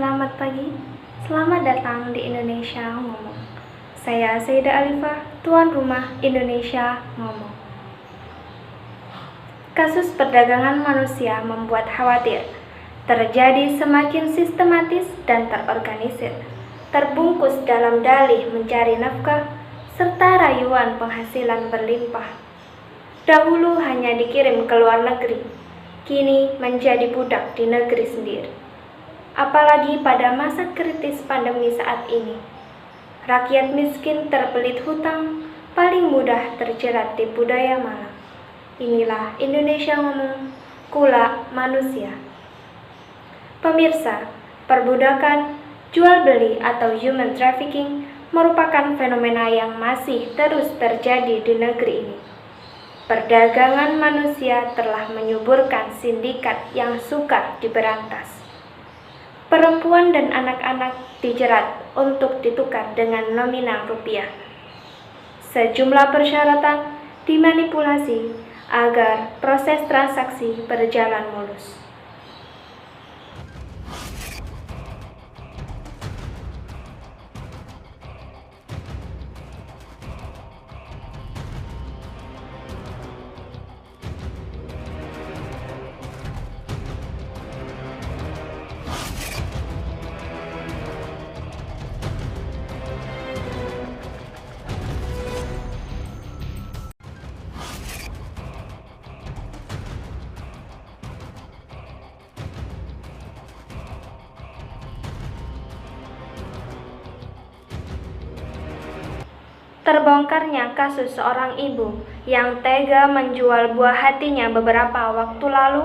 Selamat pagi, selamat datang di Indonesia Ngomong. Saya Saida Alifah, tuan rumah Indonesia Ngomong. Kasus perdagangan manusia membuat khawatir, terjadi semakin sistematis dan terorganisir, terbungkus dalam dalih mencari nafkah, serta rayuan penghasilan berlimpah. Dahulu hanya dikirim ke luar negeri, kini menjadi budak di negeri sendiri. Apalagi pada masa kritis pandemi saat ini, rakyat miskin terbelit hutang, paling mudah terjerat di budaya malang. Inilah Indonesia Ngomong, Kula Manusia. Pemirsa, perbudakan, jual beli atau human trafficking merupakan fenomena yang masih terus terjadi di negeri ini. Perdagangan manusia telah menyuburkan sindikat yang sukar diberantas. Perempuan dan anak-anak dijerat untuk ditukar dengan nominal rupiah. Sejumlah persyaratan dimanipulasi agar proses transaksi berjalan mulus. Terbongkarnya kasus seorang ibu yang tega menjual buah hatinya beberapa waktu lalu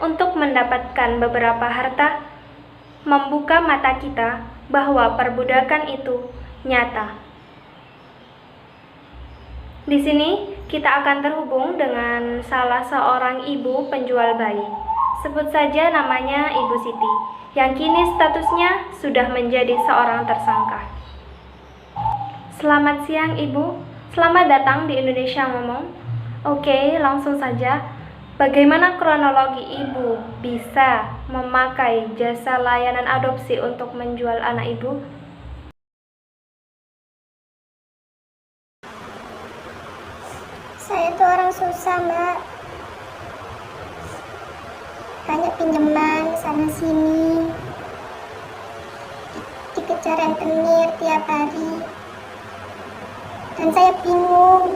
untuk mendapatkan beberapa harta, membuka mata kita bahwa perbudakan itu nyata. Di sini kita akan terhubung dengan salah seorang ibu penjual bayi. Sebut saja namanya Ibu Siti, yang kini statusnya sudah menjadi seorang tersangka. Selamat siang Ibu, selamat datang di Indonesia Ngomong. Oke, langsung saja. Bagaimana kronologi Ibu bisa memakai jasa layanan adopsi untuk menjual anak Ibu? Saya tuh orang susah, Mbak. Banyak pinjaman sana sini, dikejar rentenir tiap hari. Dan saya bingung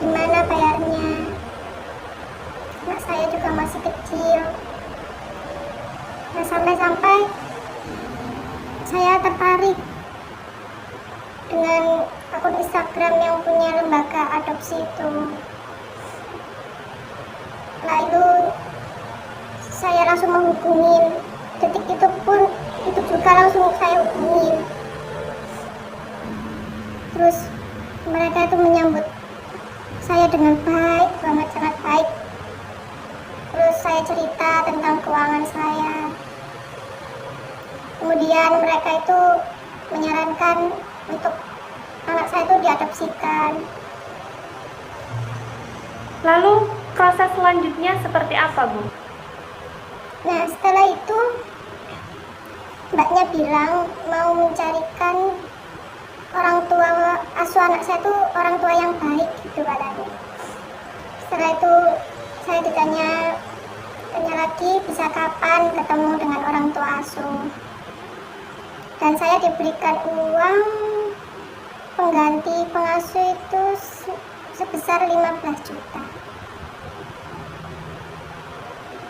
gimana bayarnya. Anak saya juga masih kecil. Nah, sampai-sampai saya tertarik dengan akun Instagram yang punya lembaga adopsi itu. Lalu saya langsung menghubungin. Detik itu pun itu juga langsung saya hubungin. Terus mereka itu menyambut saya dengan baik banget, sangat baik. Terus saya cerita tentang keuangan saya. Kemudian mereka itu menyarankan untuk anak saya itu diadopsikan. Lalu proses selanjutnya seperti apa, Bu? Nah, setelah itu mbaknya bilang mau mencarikan orang tua asuh anak saya itu orang tua yang baik gitu katanya. Setelah itu saya ditanya lagi bisa kapan ketemu dengan orang tua asuh. Dan saya diberikan uang pengganti pengasuh itu sebesar 15 juta.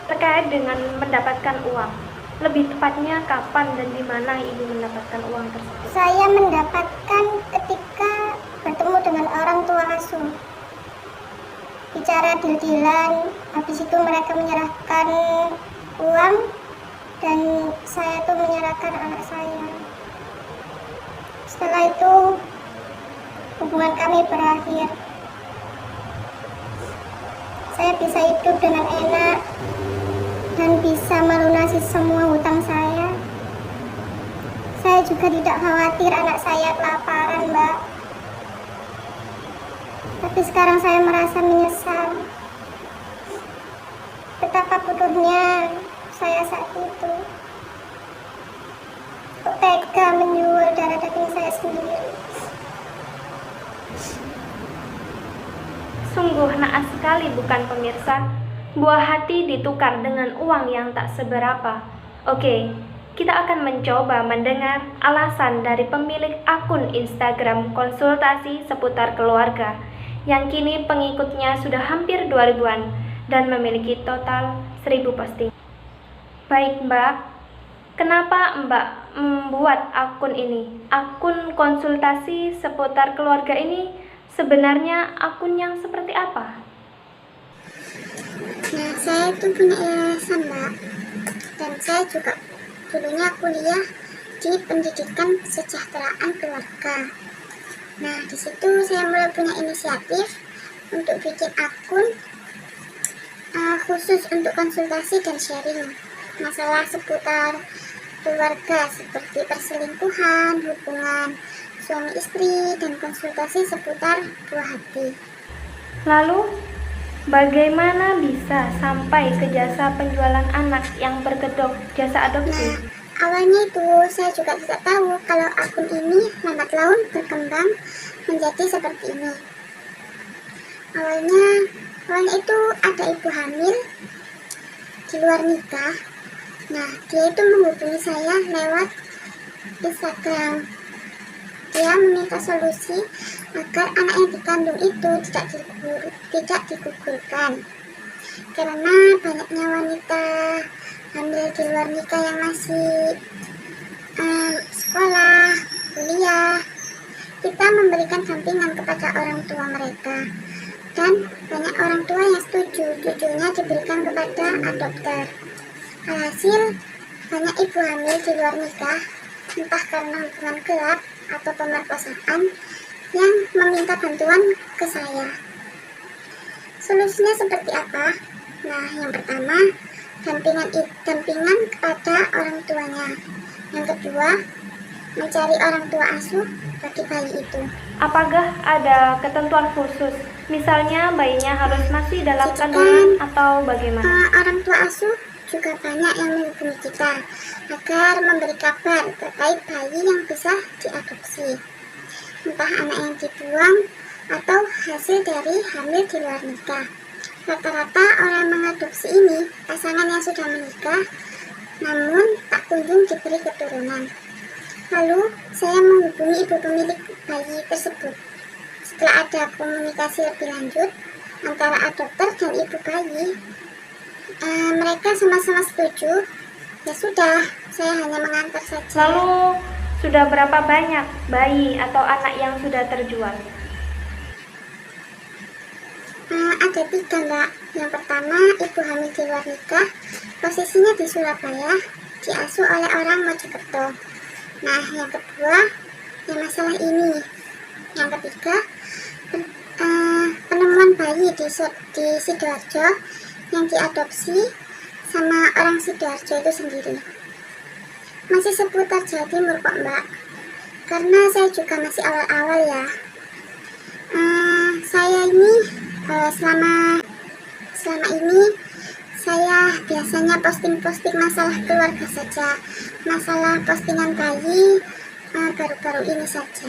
Terkait dengan mendapatkan uang, lebih tepatnya kapan dan di mana Ibu mendapatkan uang tersebut? Saya mendapatkan ketika bertemu dengan orang tua asuh. Bicara deal-dealan, habis itu mereka menyerahkan uang dan saya tuh menyerahkan anak saya. Setelah itu hubungan kami berakhir. Saya bisa hidup dengan enak dan bisa melunasi semua hutang saya. Saya juga tidak khawatir anak saya kelaparan, Mbak. Tapi sekarang saya merasa menyesal. Betapa bodohnya saya saat itu. kok tega menjual darah daging saya sendiri. Sungguh naas sekali bukan pemirsa? Buah hati ditukar dengan uang yang tak seberapa. Oke, kita akan mencoba mendengar alasan dari pemilik akun Instagram konsultasi seputar keluarga yang kini pengikutnya sudah hampir 2000-an dan memiliki total 1000 posting. Baik Mbak, kenapa Mbak membuat akun ini? Akun konsultasi seputar keluarga ini sebenarnya akun yang seperti apa? Nah, saya itu punya yayasan, Mbak. Dan saya juga dulunya kuliah di pendidikan kesejahteraan keluarga. Nah, di situ saya mulai punya inisiatif untuk bikin akun khusus untuk konsultasi dan sharing masalah seputar keluarga seperti perselingkuhan, hubungan suami istri, dan konsultasi seputar buah hati. Lalu, bagaimana bisa sampai ke jasa penjualan anak yang berkedok jasa adopsi? Nah, awalnya itu saya juga tidak tahu kalau akun ini lambat laun berkembang menjadi seperti ini. Awalnya itu ada ibu hamil di luar nikah. Nah, dia itu menghubungi saya lewat Instagram. Dia meminta solusi agar anak yang dikandung itu tidak digugurkan. Karena banyaknya wanita hamil di luar nikah yang masih sekolah, kuliah, kita memberikan dampingan kepada orang tua mereka. Dan banyak orang tua yang setuju cucunya diberikan kepada adopter. Alhasil, banyak ibu hamil di luar nikah, entah karena hubungan gelap atau pemerkosaan, yang meminta bantuan ke saya. Solusinya seperti apa? Nah, yang pertama, dampingan kepada orang tuanya. Yang kedua, mencari orang tua asuh bagi bayi itu. Apakah ada ketentuan khusus? Misalnya bayinya harus masih dalam kandungan atau bagaimana? Orang tua asuh juga banyak yang menghubungi kita agar memberi kabar terkait bayi yang bisa diadopsi, entah anak yang dibuang atau hasil dari hamil di luar nikah. Rata-rata orang yang mengadopsi ini pasangan yang sudah menikah namun tak kunjung diberi keturunan. Lalu saya menghubungi ibu pemilik bayi tersebut. Setelah ada komunikasi lebih lanjut antara adopter dan ibu bayi, mereka sama-sama setuju. Ya sudah, saya hanya mengantar saja. Lalu, sudah berapa banyak bayi atau anak yang sudah terjual? Ada 3, Mbak. Yang pertama, ibu hamil di luar nikah, posisinya di Surabaya, diasuh oleh orang Mojokerto. Nah, yang kedua, yang masalah ini. Yang ketiga, penemuan bayi di Sidoarjo yang diadopsi sama orang Sidoarjo itu sendiri. Masih seputar Jawa Timur kok, Mbak. Karena saya juga masih awal-awal ya. Saya ini selama ini saya biasanya posting masalah keluarga saja, masalah postingan bayi baru-baru ini saja.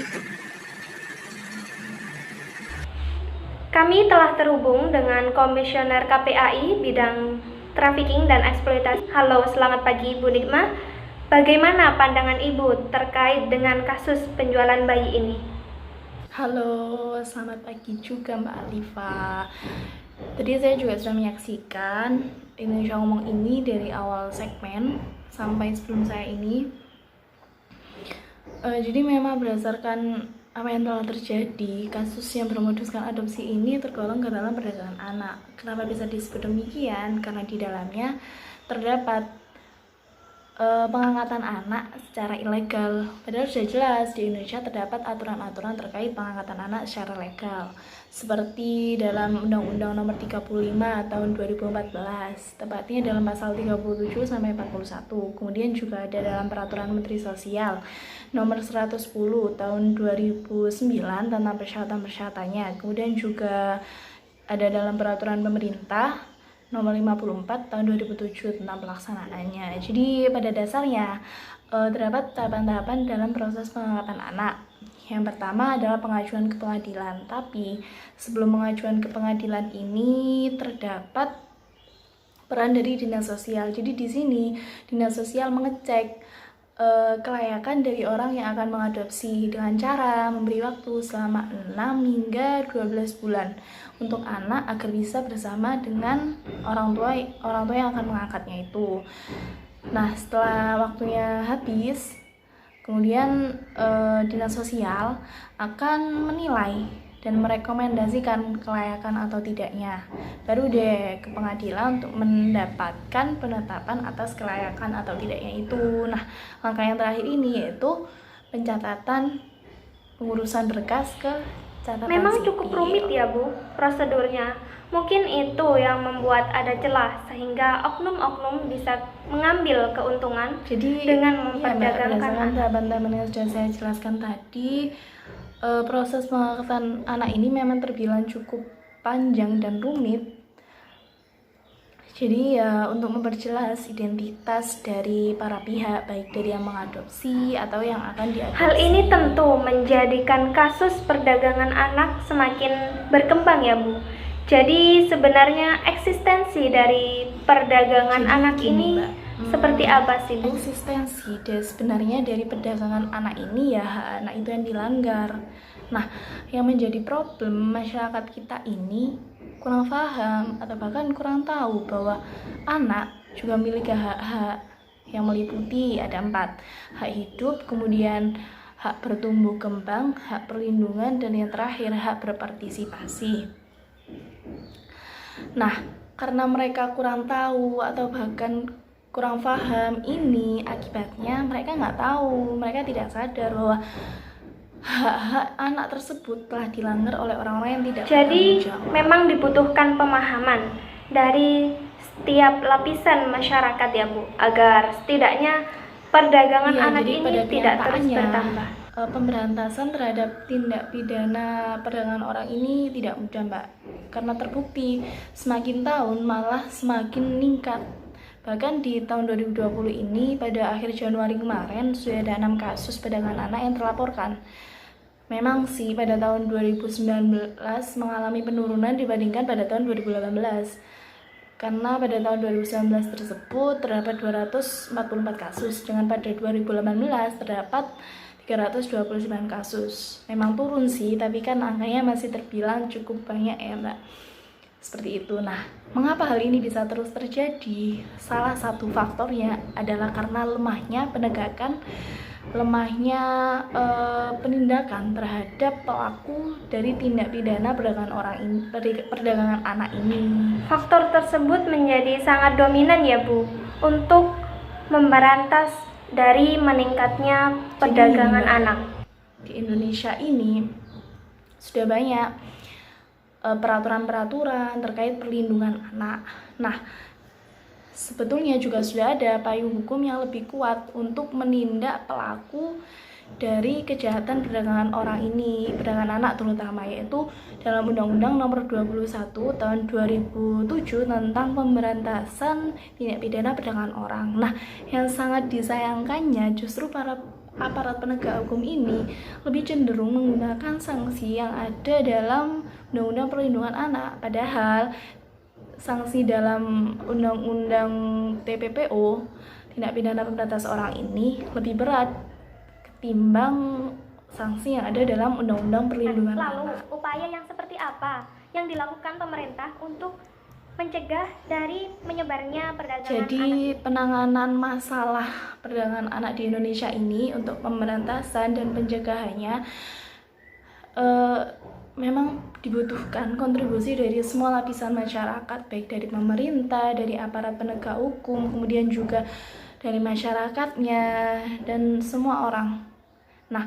Kami telah terhubung dengan Komisioner KPAI bidang trafficking dan eksploitasi. Halo, selamat pagi Bu Nikma. Bagaimana pandangan Ibu terkait dengan kasus penjualan bayi ini? Halo, selamat pagi juga Mbak Alifa. Tadi saya juga sudah menyaksikan Indonesia Ngomong ini dari awal segmen sampai sebelum saya ini. Jadi memang berdasarkan apa yang telah terjadi, kasus yang bermoduskan adopsi ini tergolong ke dalam perdagangan anak. Kenapa bisa disebut demikian? Karena di dalamnya terdapat pengangkatan anak secara ilegal. Padahal sudah jelas di Indonesia terdapat aturan-aturan terkait pengangkatan anak secara legal, seperti dalam Undang-Undang Nomor 35 Tahun 2014, tepatnya dalam pasal 37 sampai 41. Kemudian juga ada dalam Peraturan Menteri Sosial Nomor 110 Tahun 2009 tentang persyaratan-persyaratannya. Kemudian juga ada dalam Peraturan Pemerintah Nomor 54 Tahun 2007 tentang pelaksanaannya. Jadi pada dasarnya terdapat tahapan-tahapan dalam proses pengangkatan anak. Yang pertama adalah pengajuan ke pengadilan. Tapi sebelum mengajukan ke pengadilan ini terdapat peran dari dinas sosial. Jadi di sini dinas sosial mengecek kelayakan dari orang yang akan mengadopsi dengan cara memberi waktu selama 6 hingga 12 bulan untuk anak agar bisa bersama dengan orang tua yang akan mengangkatnya itu. Nah, setelah waktunya habis, kemudian dinas sosial akan menilai dan merekomendasikan kelayakan atau tidaknya. Baru deh ke pengadilan untuk mendapatkan penetapan atas kelayakan atau tidaknya itu. Nah, langkah yang terakhir ini yaitu pencatatan pengurusan berkas ke catatan Memang sipil. cukup rumit ya Bu prosedurnya. Mungkin itu yang membuat ada celah sehingga oknum-oknum bisa mengambil keuntungan Jadi dengan iya, Mbak, memperdagangkan berdasarkan anak. tahapan-tahapan yang sudah saya jelaskan tadi, proses pengangkatan anak ini memang terbilang cukup panjang dan rumit. Jadi ya untuk memperjelas identitas dari para pihak, baik dari yang mengadopsi atau yang akan diadopsi. Hal ini tentu menjadikan kasus perdagangan anak semakin berkembang ya Bu. Jadi sebenarnya eksistensi dari perdagangan Jadi anak gini, ini Mbak. seperti apa sih Bu? Eksistensi dan sebenarnya dari perdagangan anak ini ya hak anak itu yang dilanggar. Nah, yang menjadi problem masyarakat kita ini kurang paham atau bahkan kurang tahu bahwa anak juga memiliki hak-hak yang meliputi ada 4: hak hidup, kemudian hak bertumbuh kembang, hak perlindungan, dan yang terakhir hak berpartisipasi. Nah, karena mereka kurang tahu atau bahkan kurang paham, ini akibatnya mereka nggak tahu, mereka tidak sadar bahwa hak-hak anak tersebut telah dilanggar oleh orang-orang yang tidak Jadi bertanggung jawab. memang dibutuhkan pemahaman dari setiap lapisan masyarakat ya Bu, agar setidaknya perdagangan Iya, anak jadi ini pada tidak terus kenyataannya, bertambah. Pemberantasan terhadap tindak pidana perdagangan orang ini tidak mudah, Mbak, karena terbukti semakin tahun malah semakin meningkat. Bahkan di tahun 2020 ini pada akhir Januari kemarin sudah ada 6 kasus perdagangan anak yang terlaporkan. Memang sih pada tahun 2019 mengalami penurunan dibandingkan pada tahun 2018. Karena pada tahun 2019 tersebut terdapat 244 kasus, dengan pada 2018 terdapat 329 kasus. Memang turun sih, tapi kan angkanya masih terbilang cukup banyak ya, Mbak. Seperti itu. Nah, mengapa hal ini bisa terus terjadi? Salah satu faktornya adalah karena lemahnya penegakan, lemahnya penindakan terhadap pelaku dari tindak pidana perdagangan anak ini. Faktor tersebut menjadi sangat dominan ya Bu untuk memberantas dari meningkatnya perdagangan Mbak, anak. Di Indonesia ini sudah banyak peraturan-peraturan terkait perlindungan anak. Nah, sebetulnya juga sudah ada payung hukum yang lebih kuat untuk menindak pelaku dari kejahatan perdagangan orang ini, perdagangan anak terutama, yaitu dalam Undang-Undang Nomor 21 Tahun 2007 tentang pemberantasan tindak pidana perdagangan orang. Nah, yang sangat disayangkannya justru para aparat penegak hukum ini lebih cenderung menggunakan sanksi yang ada dalam Undang-Undang Perlindungan Anak, padahal sanksi dalam Undang-Undang TPPO, tindak pidana pemberantasan orang ini, lebih berat ketimbang sanksi yang ada dalam Undang-Undang Perlindungan Lalu, Anak. upaya yang seperti apa yang dilakukan pemerintah untuk mencegah dari menyebarnya perdagangan anak? Jadi penanganan masalah perdagangan anak di Indonesia ini untuk pemberantasan dan pencegahannya memang dibutuhkan kontribusi dari semua lapisan masyarakat, baik dari pemerintah, dari aparat penegak hukum, kemudian juga dari masyarakatnya dan semua orang. Nah,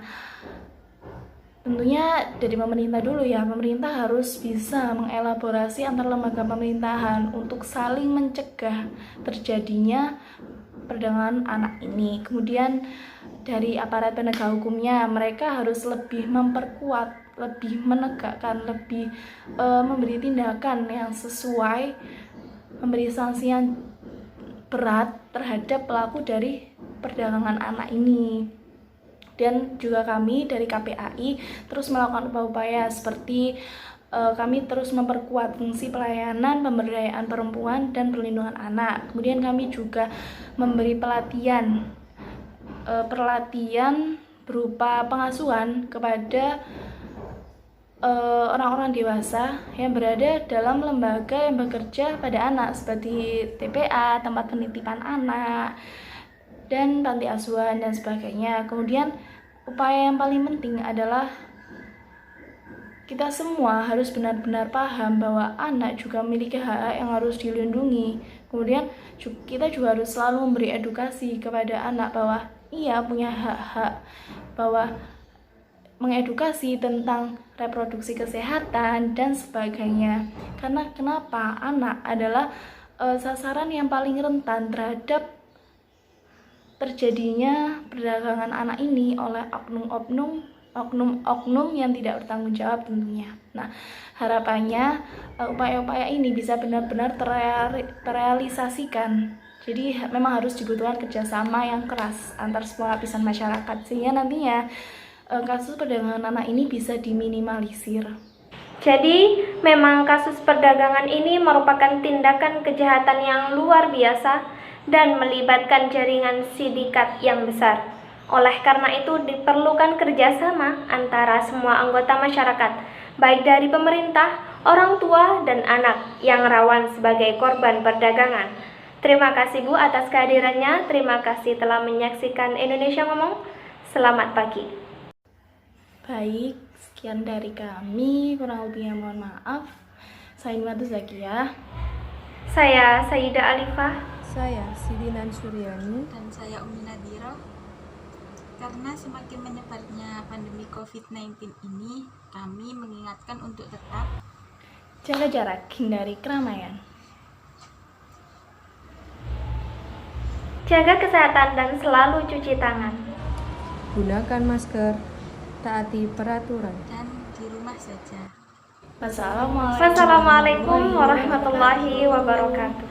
tentunya dari pemerintah dulu ya, pemerintah harus bisa mengelaborasi antar lembaga pemerintahan untuk saling mencegah terjadinya perdagangan anak ini. Kemudian dari aparat penegak hukumnya, mereka harus lebih memperkuat, lebih menegakkan, lebih memberi tindakan yang sesuai, memberi sanksi berat terhadap pelaku dari perdagangan anak ini. Dan juga kami dari KPAI terus melakukan upaya-upaya seperti kami terus memperkuat fungsi pelayanan pemberdayaan perempuan dan perlindungan anak. Kemudian kami juga memberi pelatihan berupa pengasuhan kepada orang-orang dewasa yang berada dalam lembaga yang bekerja pada anak seperti TPA, tempat penitipan anak, dan panti asuhan dan sebagainya. Kemudian upaya yang paling penting adalah kita semua harus benar-benar paham bahwa anak juga memiliki hak yang harus dilindungi. Kemudian kita juga harus selalu memberi edukasi kepada anak bahwa ia punya hak-hak, bahwa mengedukasi tentang reproduksi kesehatan dan sebagainya. Karena kenapa? Anak adalah sasaran yang paling rentan terhadap terjadinya perdagangan anak ini oleh oknum-oknum yang tidak bertanggung jawab tentunya. Nah, harapannya upaya-upaya ini bisa benar-benar terrealisasikan. Jadi memang harus dibutuhkan kerjasama yang keras antar semua lapisan masyarakat sehingga nantinya kasus perdagangan anak ini bisa diminimalisir. Jadi, memang kasus perdagangan ini merupakan tindakan kejahatan yang luar biasa dan melibatkan jaringan sindikat yang besar. Oleh karena itu, diperlukan kerjasama antara semua anggota masyarakat, baik dari pemerintah, orang tua, dan anak yang rawan sebagai korban perdagangan. Terima kasih Bu atas kehadirannya. Terima kasih telah menyaksikan Indonesia Ngomong. Selamat pagi. Baik, sekian dari kami, kurang lebihnya mohon maaf. Saya Nimatu Zakiah. Saya Sayyidah Alifah. Saya Siti Nansuryani. Dan saya Umi Nadira. Karena semakin menyebarnya pandemi COVID-19 ini, kami mengingatkan untuk tetap jaga jarak, hindari keramaian. Jaga kesehatan dan selalu cuci tangan. Gunakan masker, taati peraturan. dan di rumah saja. Wassalamualaikum warahmatullahi wabarakatuh.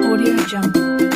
Audio Jungle.